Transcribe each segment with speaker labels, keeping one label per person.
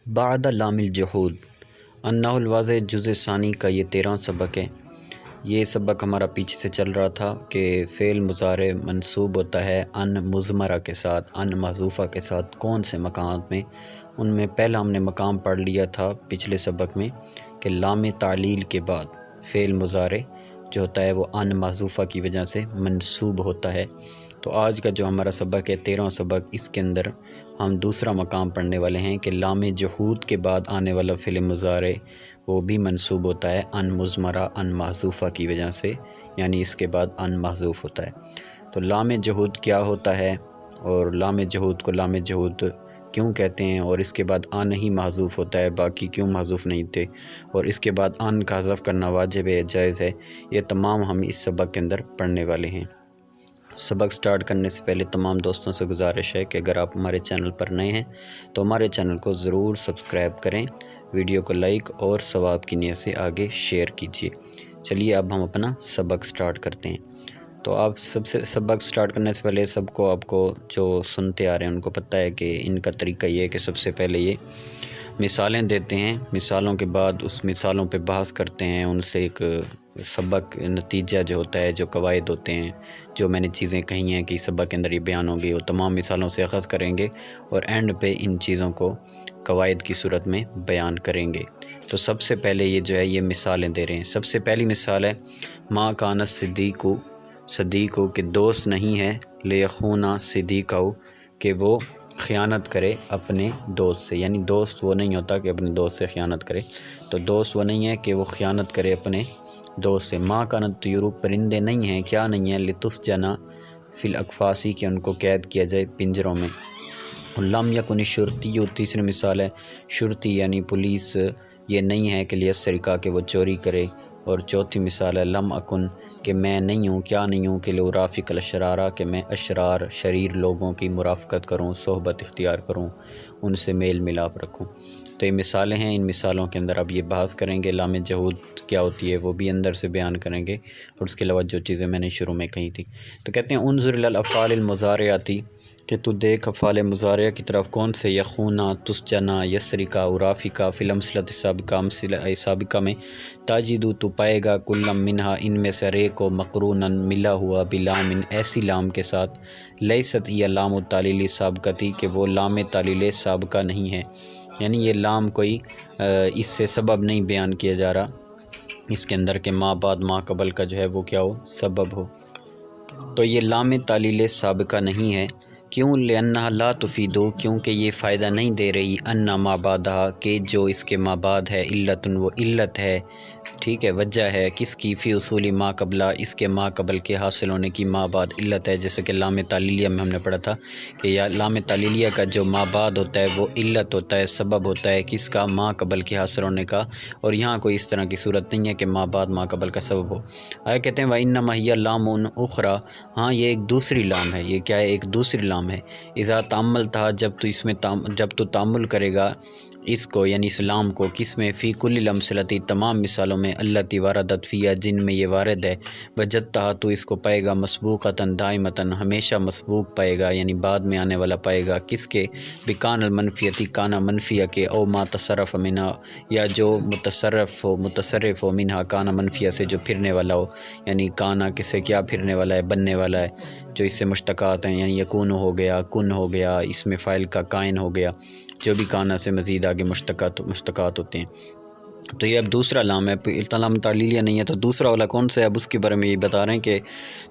Speaker 1: بعد لام الجحود انہ الواضح جزء ثانی کا یہ 13واں سبق ہے۔ یہ سبق ہمارا پیچھے سے چل رہا تھا کہ فعل مضارع منصوب ہوتا ہے ان مضمرہ کے ساتھ، ان محذوفہ کے ساتھ کون سے مقامات میں۔ ان میں پہلا ہم نے مقام پڑھ لیا تھا پچھلے سبق میں کہ لام تعلیل کے بعد فعل مضارع جو ہوتا ہے وہ ان محذوفہ کی وجہ سے منصوب ہوتا ہے۔ تو آج کا جو ہمارا سبق ہے 13واں سبق، اس کے اندر ہم دوسرا مقام پڑھنے والے ہیں کہ لام جحود کے بعد آنے والا فعل مضارع وہ بھی منصوب ہوتا ہے ان مضمرہ ان محذوفہ کی وجہ سے، یعنی اس کے بعد ان محذوف ہوتا ہے۔ تو لام جحود کیا ہوتا ہے اور لام جحود کو لام جحود کیوں کہتے ہیں، اور اس کے بعد ان ہی محذوف ہوتا ہے، باقی کیوں محذوف نہیں تھے، اور اس کے بعد ان کا حذف کرنا واجب ہے جائز ہے، یہ تمام ہم اس سبق کے اندر پڑھنے والے ہیں۔ سبق سٹارٹ کرنے سے پہلے تمام دوستوں سے گزارش ہے کہ اگر آپ ہمارے چینل پر نئے ہیں تو ہمارے چینل کو ضرور سبسکرائب کریں، ویڈیو کو لائک اور ثواب کی نیت سے آگے شیئر کیجیے۔ چلیے اب ہم اپنا سبق سٹارٹ کرتے ہیں۔ تو آپ سبق سٹارٹ کرنے سے پہلے آپ کو جو سنتے آ رہے ہیں ان کو پتہ ہے کہ ان کا طریقہ یہ ہے کہ سب سے پہلے یہ مثالیں دیتے ہیں، مثالوں کے بعد اس مثالوں پہ بحث کرتے ہیں، ان سے ایک سبق نتیجہ جو ہوتا ہے، جو قواعد ہوتے ہیں، جو میں نے چیزیں کہی ہیں کہ سبق کے اندر یہ بیان ہوگی، وہ تمام مثالوں سے اخذ کریں گے اور اینڈ پہ ان چیزوں کو قواعد کی صورت میں بیان کریں گے۔ تو سب سے پہلے یہ جو ہے یہ مثالیں دے رہے ہیں۔ سب سے پہلی مثال ہے ما کان صدیق کہ دوست نہیں ہے، لیخونا صدیقہ کہ وہ خیانت کرے اپنے دوست سے، یعنی دوست وہ نہیں ہوتا کہ اپنے دوست سے خیانت کرے، تو دوست وہ نہیں ہے کہ وہ خیانت کرے اپنے دوست سے۔ ما کانت طیور پرندے نہیں ہیں، کیا نہیں ہیں، لتسجنا فی الاقفاص کہ ان کو قید کیا جائے پنجروں میں۔ لم یکن الشرطی، تیسری مثال ہے شرطی یعنی پولیس یہ نہیں ہے کہ لیسرقہ کہ وہ چوری کرے، اور چوتھی مثال ہے لم اکن کہ میں نہیں ہوں، کیا نہیں ہوں، کہ لورافق الاشرارہ کہ میں اشرار شریر لوگوں کی مرافقت کروں، صحبت اختیار کروں، ان سے میل ملاپ رکھوں۔ تو یہ مثالیں ہیں، ان مثالوں کے اندر اب یہ بحث کریں گے لام جحود کیا ہوتی ہے، وہ بھی اندر سے بیان کریں گے، اور اس کے علاوہ جو چیزیں میں نے شروع میں کہی تھی۔ تو کہتے ہیں انظر الی الافعال المضارعاتی کہ تو دیکھ افعال مضارعہ کی طرف، کون سے، یخونا، تسجنا، یسرقہ، ارافقہ، فی الامثلۃ السابقہ سابقہ میں، تاجدو تو پائے گا، کلم منہا ان میں سے ہر ایک کو، مقرونا ملا ہوا، بلام ایسی لام کے ساتھ، لیست یہ لام التعلیل سابقتی کہ وہ لام تعلیل سابقہ نہیں ہے، یعنی یہ لام کوئی اس سے سبب نہیں بیان کیا جا رہا اس کے اندر کہ ما بعد ما قبل کا جو ہے وہ کیا ہو، سبب ہو۔ تو یہ لام تعلیل سابقہ نہیں ہے، کیوں، لأنہا لا تفیدو کیونکہ یہ فائدہ نہیں دے رہی، ان ما بعدہا کہ جو اس کے ما بعد ہے، علتن وہ علت ہے، ٹھیک ہے، وجہ ہے کس کی، فی اصول ما قبلہ اس کے ما قبل کے حاصل ہونے کی ما بعد علت ہے، جیسے کہ لام تعلیلیہ میں ہم نے پڑھا تھا کہ یا لام تعلیلیہ کا جو ما بعد ہوتا ہے وہ علت ہوتا ہے، سبب ہوتا ہے کس کا، ما قبل کے حاصل ہونے کا، اور یہاں کوئی اس طرح کی صورت نہیں ہے کہ ما بعد ما قبل کا سبب ہو۔ آگے کہتے ہیں وَإِنَّمَا هِيَ لَامٌ اُخْرَى، ہاں یہ ایک دوسری لام ہے، یہ کیا ہے، ایک دوسری لام ہے، اذا تاملتھا جب تو تامل کرے گا اس کو، یعنی اس لام کو، کس میں، فی کل الامثلۃ تمام مثالوں میں، التی واردت فیہا جن میں یہ وارد ہے، وجدتھا تو اس کو پائے گا، مسبوقۃ دائمۃ ہمیشہ مسبوق پائے گا، یعنی بعد میں آنے والا پائے گا، کس کے، بکان المنفیتی کانا منفیہ کے، او ما تصرف منہا یا جو متصرف ہو منہا کانا منفیہ سے جو پھرنے والا ہو، یعنی کانا کس سے کیا پھرنے والا ہے، بننے والا ہے، جو اس سے مشتقات ہیں، یعنی یکون ہو گیا، کن ہو گیا، اس میں فاعل کا کائن ہو گیا، جو بھی کانا سے مزید آگے مشتقات ہوتے ہیں۔ تو یہ اب دوسرا لام ہے، لام تعلیلیہ نہیں ہے، تو دوسرا والا کون سا ہے، اب اس کے بارے میں یہ بتا رہے ہیں کہ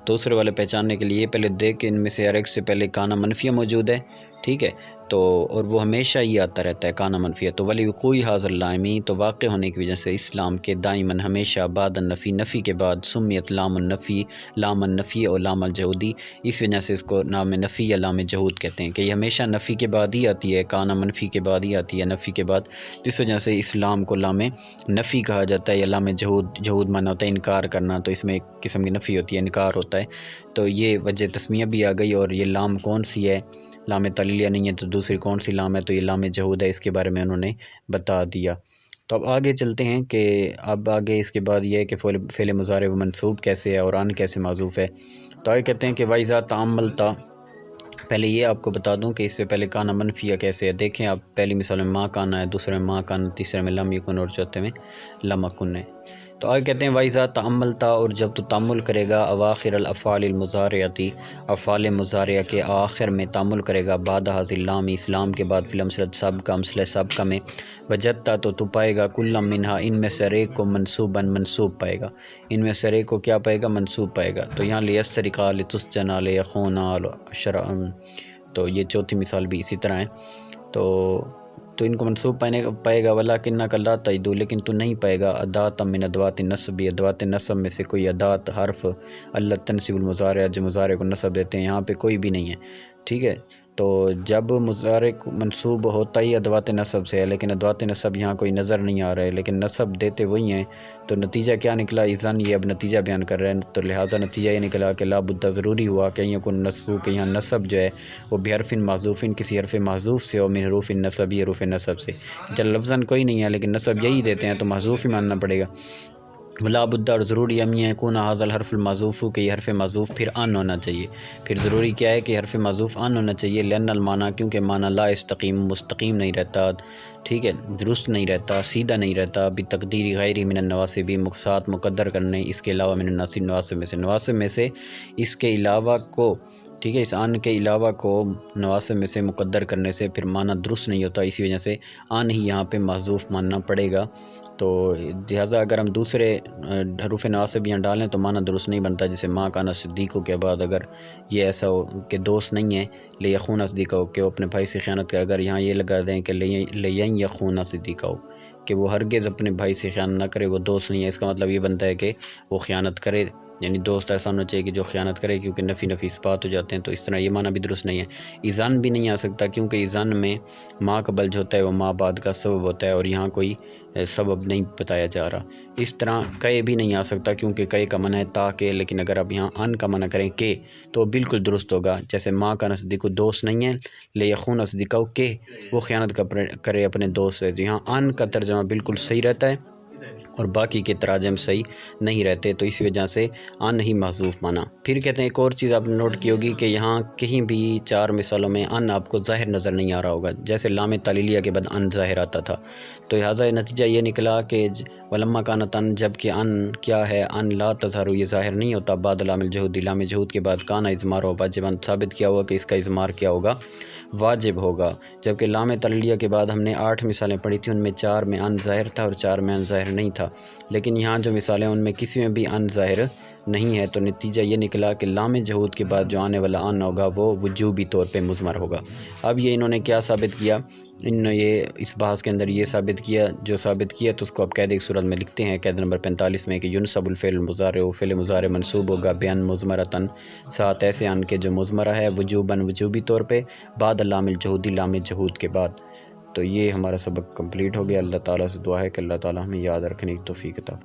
Speaker 1: دوسرے والے پہچاننے کے لیے پہلے دیکھ کہ ان میں سے ہر ایک سے پہلے کانا منفیہ موجود ہے، ٹھیک ہے، تو اور وہ ہمیشہ ہی آتا رہتا ہے کانا منفیہ، تو ولی وقوع حاضر لامی تو واقع ہونے کی وجہ سے اس لام کے دائماً ہمیشہ بعد النفی نفی کے بعد سمیت لام النفی، لام النفی اور لام الجہودی، اس وجہ سے اس کو نام نفی یا لام جہود کہتے ہیں کہ یہ ہمیشہ نفی کے بعد ہی آتی ہے، کانا منفی کے بعد ہی آتی ہے، نفی کے بعد، جس وجہ سے اس لام کو لام نفی کہا جاتا ہے یا لام جہود۔ جہود مانا ہوتا ہے انکار کرنا، تو اس میں ایک قسم کی نفی ہوتی ہے، انکار ہوتا ہے، تو یہ وجہ تسمیہ بھی آ گئی، اور یہ لام کون سی ہے، لام تعلیلیہ نہیں ہے، تو دوسری کون سی لام ہے، تو یہ لام جہود ہے، اس کے بارے میں انہوں نے بتا دیا۔ تو اب آگے چلتے ہیں کہ اب آگے اس کے بعد یہ ہے کہ فعل مضارع و منصوب کیسے ہے اور ان کیسے معذوف ہے۔ تو آگے کہتے ہیں کہ وَإِذَا تَأَمَّلْتَ پہلے یہ آپ کو بتا دوں کہ اس سے پہلے کانا منفیہ کیسے ہے. دیکھیں آپ، پہلی مثال میں ماں کانا ہے، دوسرے میں ماں کانا، تیسرے میں لم یکن اور چوتھے میں لم اکن ہے. تو آگے کہتے ہیں وَإِذَا تَأَمَّلْتَ، اور جب تو تأمل کرے گا اواخر الافعال المضارعتی، افعال مضارعہ کے آخر میں تأمل کرے گا بعد حاضر لام، اسلام کے بعد فی الامثلۃ سابقہ، مسئلہ سابقہ میں وجدتا، تو پائے گا کل منہا، ان میں سے ہر ایک کو منصوباً منصوب پائے گا. ان میں سے ہر ایک کو کیا پائے گا؟ منصوب پائے گا. تو یہاں لیسترقا، لتسجنا، لیخونا، تو یہ چوتھی مثال بھی اسی طرح ہے. تو ان کو منصوب پائے گا. ولیکن لا تجد، لیکن تو نہیں پائے گا ادات من ادوات النصب، ادوات نصب میں سے کوئی ادات، حرف اللہ تنصب المضارع، جو مضارع کو نصب دیتے ہیں، یہاں پہ کوئی بھی نہیں ہے. ٹھیک ہے. تو جب مضارع منصوب ہوتا ہی ادوات نصب سے ہے، لیکن ادوات نصب یہاں کوئی نظر نہیں آ رہا ہے، لیکن نصب دیتے وہی ہیں. تو نتیجہ کیا نکلا؟ اذن، یہ اب نتیجہ بیان کر رہے ہیں. تو لہٰذا نتیجہ یہ نکلا کہ لا بد، ضروری ہوا کہ یکن نصب، کہ یہاں نصب جو ہے وہ بحرف محذوف، کسی حرف محذوف سے، اور من حروف النصب، یہ حروف نصب سے. چل لفظاً کوئی نہیں ہے لیکن نصب یہی دیتے ہیں تو محذوف ہی ماننا پڑے گا. ولا بد، اور ضروری یکون ھذا الحرف المحذوف، کہ یہ حرف محذوف پھر ان ہونا چاہیے. پھر ضروری کیا ہے کہ حرف محذوف ان ہونا چاہیے. لأن المعنی، کیونکہ معنی لا استقیم، مستقیم نہیں رہتا. ٹھیک ہے، درست نہیں رہتا، سیدھا نہیں رہتا. بتقدیر غیر من النواسب، ساتھ مقدر کرنے اس کے علاوہ، من الناصب، نواسب میں سے، نواسب میں سے اس کے علاوہ کو. ٹھیک ہے، اس ان کے علاوہ کو نواسب میں سے مقدر کرنے سے پھر معنی درست نہیں ہوتا. اسی وجہ سے ان ہی یہاں پہ محذوف ماننا پڑے گا. تو لہٰذا اگر ہم دوسرے حروف نواسب یہاں ڈالیں تو معنی درست نہیں بنتا. جیسے ماں کانا صدیقوں کے بعد اگر یہ ایسا ہو کہ دوست نہیں ہے، لیخون صدیقہ ہو، کہ وہ اپنے بھائی سے خیانت کرے، اگر یہاں یہ لگا دیں کہ لین یخون صدیقہ ہو، کہ وہ ہرگز اپنے بھائی سے خیانت نہ کرے، وہ دوست نہیں ہے، اس کا مطلب یہ بنتا ہے کہ وہ خیانت کرے. یعنی دوست ایسا ہونا چاہیے کہ جو خیانت کرے، کیونکہ نفی اثبات ہو جاتے ہیں. تو اس طرح یہ معنی بھی درست نہیں ہے. اذن بھی نہیں آ سکتا، کیونکہ اذن میں ماں قبل جو ہوتا ہے وہ ماں بعد کا سبب ہوتا ہے، اور یہاں کوئی سبب نہیں بتایا جا رہا. اس طرح کئے بھی نہیں آ سکتا، کیونکہ کئے کا معنی ہے تا کہ، لیکن اگر آپ یہاں ان کا معنی کریں کہ تو بالکل درست ہوگا. جیسے ماں کا نزدیک دوست نہیں ہے، لیخون نزدیک کہ وہ خیانت کرے اپنے دوست سے. یہاں ان کا ترجمہ بالکل صحیح رہتا ہے اور باقی کے تراجم صحیح نہیں رہتے. تو اسی وجہ سے ان ہی محذوف مانا. پھر کہتے ہیں ایک اور چیز آپ نے نوٹ کی ہوگی کہ یہاں کہیں بھی 4 مثالوں میں ان آپ کو ظاہر نظر نہیں آ رہا ہوگا. جیسے لام تعلیلیہ کے بعد ان ظاہر آتا تھا، تو لہٰذا نتیجہ یہ نکلا کہ ولما کانت ان، جب کہ ان کیا ہے؟ ان لا تظہر، یہ ظاہر نہیں ہوتا. بعد لام الجہود، لام جہود کے بعد کانا اضمار ہو واجباً، ثابت کیا ہوا کہ اس کا اضمار کیا ہوگا؟ واجب ہوگا. جبکہ لام تعلیلیہ کے بعد ہم نے 8 مثالیں پڑھی تھیں، ان میں 4 میں ان ظاہر تھا اور 4 میں ان ظاہر نہیں تھا. لیکن یہاں جو مثالیں ان میں کسی میں بھی ان ظاہر نہیں ہے. تو نتیجہ یہ نکلا کہ لام جہود کے بعد جو آنے والا ان ہوگا وہ وجوبی طور پہ مضمر ہوگا. اب یہ انہوں نے کیا ثابت کیا؟ یہ اس بحث کے اندر یہ ثابت کیا، جو ثابت کیا تو اس کو اب قید ایک صورت میں لکھتے ہیں، قید نمبر 45 میں، کہ ینصب الفعل المضارع، فعل مضارع منصوب ہوگا بیان مضمرتاً، ساتھ ایسے ان کے جو مضمرہ ہے وجوباً، وجوبی طور پہ، بعد لام الجہودی، لام جہود کے بعد. تو یہ ہمارا سبق کمپلیٹ ہو گیا. اللہ تعالیٰ سے دعا ہے کہ اللہ تعالیٰ ہمیں یاد رکھنے کی توفیق عطا